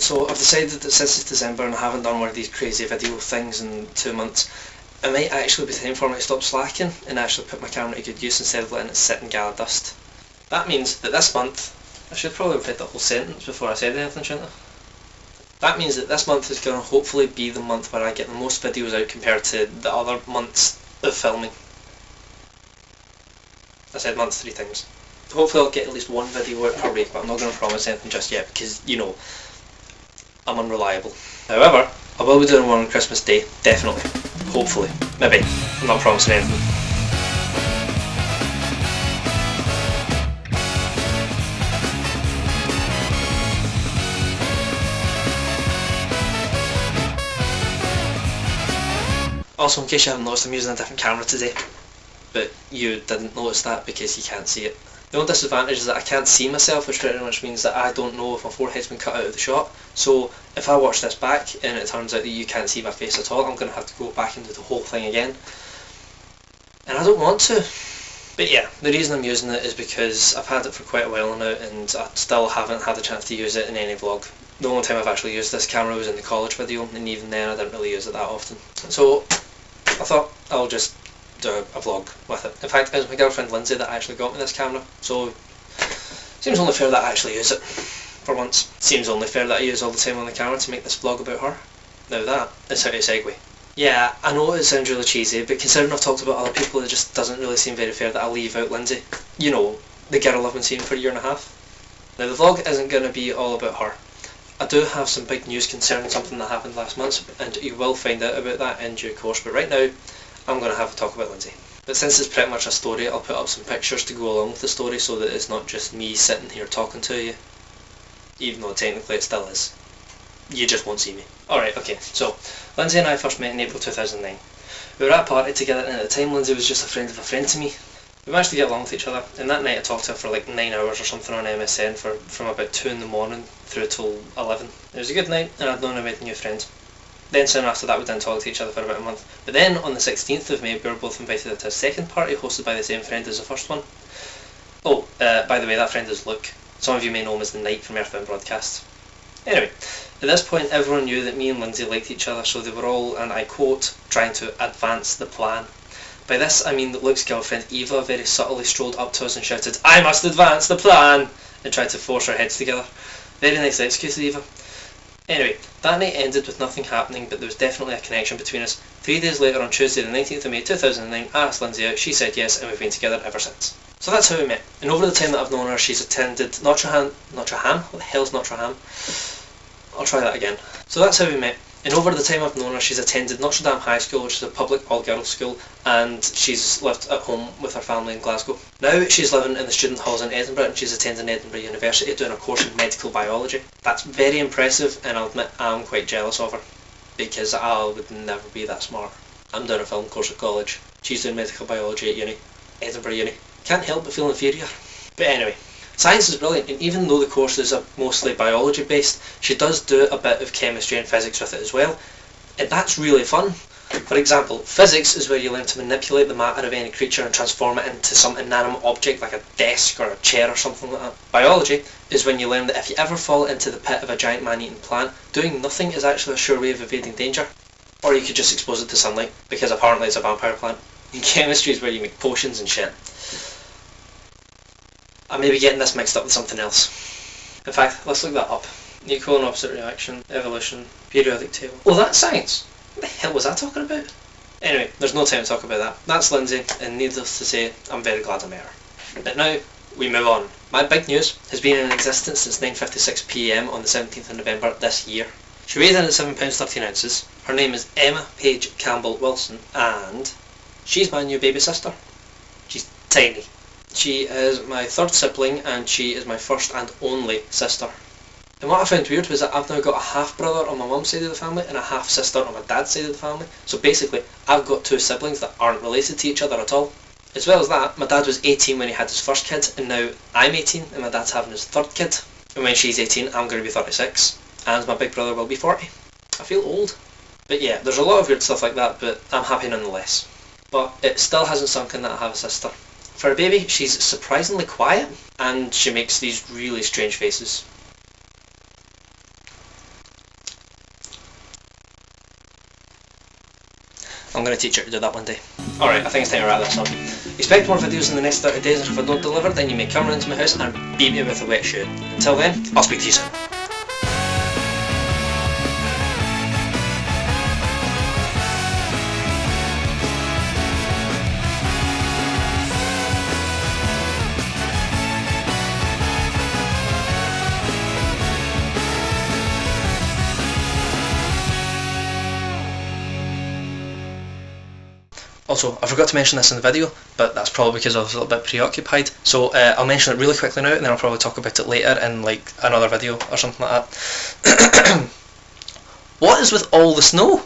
So I've decided that since it's December and I haven't done one of these crazy video things in 2 months, it might actually be time for me to stop slacking and actually put my camera to good use instead of letting it sit and gather dust. That means that this month, I should probably have read the whole sentence before I said anything, shouldn't I? That means that this month is going to hopefully be the month where I get the most videos out compared to the other months of filming. I said months 3 times. Hopefully I'll get at least one video out per week, but I'm not going to promise anything just yet because, you know, I'm unreliable. However, I will be doing one on Christmas Day, definitely. Hopefully. Maybe. I'm not promising anything. Also, in case you haven't noticed, I'm using a different camera today, but you didn't notice that because you can't see it. The only disadvantage is that I can't see myself, which pretty much means that I don't know if my forehead's been cut out of the shot. So if I watch this back and it turns out that you can't see my face at all, I'm going to have to go back and do the whole thing again. And I don't want to. But yeah, the reason I'm using it is because I've had it for quite a while now and I still haven't had a chance to use it in any vlog. The only time I've actually used this camera was in the college video, and even then I didn't really use it that often. So I thought I'll just do a vlog with it. In fact, it was my girlfriend Lindsay that actually got me this camera, so seems only fair that I actually use it for once. Seems only fair that I use all the time on the camera to make this vlog about her. Now that is how to segue. Yeah, I know it sounds really cheesy, but considering I've talked about other people, it just doesn't really seem very fair that I leave out Lindsay. You know, the girl I've been seeing for a year and a half. Now the vlog isn't going to be all about her. I do have some big news concerning something that happened last month, and you will find out about that in due course, but right now I'm going to have a talk about Lindsay. But since it's pretty much a story, I'll put up some pictures to go along with the story so that it's not just me sitting here talking to you, even though technically it still is. You just won't see me. Alright, okay, so Lindsay and I first met in April 2009. We were at a party together, and at the time Lindsay was just a friend of a friend to me. We managed to get along with each other, and that night I talked to her for like 9 hours or something on MSN from about 2 in the morning through till 11. It was a good night, and I'd known I made new friends. Then soon after that we didn't talk to each other for about a month. But then on the 16th of May we were both invited to a second party hosted by the same friend as the first one. Oh, by the way, that friend is Luke. Some of you may know him as the Knight from Earthbound Broadcast. Anyway, at this point everyone knew that me and Lindsay liked each other, so they were all, and I quote, trying to advance the plan. By this I mean that Luke's girlfriend Eva very subtly strolled up to us and shouted, "I must advance the plan!" and tried to force our heads together. Very nicely executed, Eva. Anyway, that night ended with nothing happening, but there was definitely a connection between us. 3 days later, on Tuesday the 19th of May 2009, I asked Lindsay out, she said yes, and we've been together ever since. So that's how we met, and over the time that I've known her, she's attended Notre Dame? What the hell's Notre Dame? I'll try that again. So that's how we met, and over the time I've known her, she's attended Notre Dame High School, which is a public all-girls school, and she's lived at home with her family in Glasgow. Now she's living in the student halls in Edinburgh, and she's attending Edinburgh University doing a course in medical biology. That's very impressive, and I'll admit I'm quite jealous of her, because I would never be that smart. I'm doing a film course at college, she's doing medical biology at uni, Edinburgh Uni. Can't help but feel inferior. But anyway, science is brilliant, and even though the course is mostly biology based, she does do a bit of chemistry and physics with it as well, and that's really fun. For example, physics is where you learn to manipulate the matter of any creature and transform it into some inanimate object like a desk or a chair or something like that. Biology is when you learn that if you ever fall into the pit of a giant man-eating plant, doing nothing is actually a sure way of evading danger. Or you could just expose it to sunlight, because apparently it's a vampire plant. And chemistry is where you make potions and shit. I may be getting this mixed up with something else. In fact, let's look that up. Equal and opposite reaction, evolution, periodic table. Oh, that's science! What the hell was I talking about? Anyway, there's no time to talk about that. That's Lindsay, and needless to say, I'm very glad I met her. But now, we move on. My big news has been in existence since 9:56 PM on the 17th of November this year. She weighs in at 7 pounds 13 ounces. Her name is Emma Paige Campbell Wilson, and she's my new baby sister. She's tiny. She is my third sibling, and she is my first and only sister. And what I found weird was that I've now got a half brother on my mum's side of the family and a half sister on my dad's side of the family. So basically, I've got 2 siblings that aren't related to each other at all. As well as that, my dad was 18 when he had his first kid, and now I'm 18 and my dad's having his third kid. And when she's 18, I'm going to be 36, and my big brother will be 40. I feel old. But yeah, there's a lot of weird stuff like that, but I'm happy nonetheless. But it still hasn't sunk in that I have a sister. For a baby, she's surprisingly quiet, and she makes these really strange faces. I'm going to teach her to do that one day. Alright, I think it's time to wrap this up. Expect more videos in the next 30 days, and if I don't deliver, then you may come round to my house and beat me with a wet shoe. Until then, I'll speak to you soon. Also, I forgot to mention this in the video, but that's probably because I was a little bit preoccupied, so I'll mention it really quickly now, and then I'll probably talk about it later in like another video or something like that. What is with all the snow?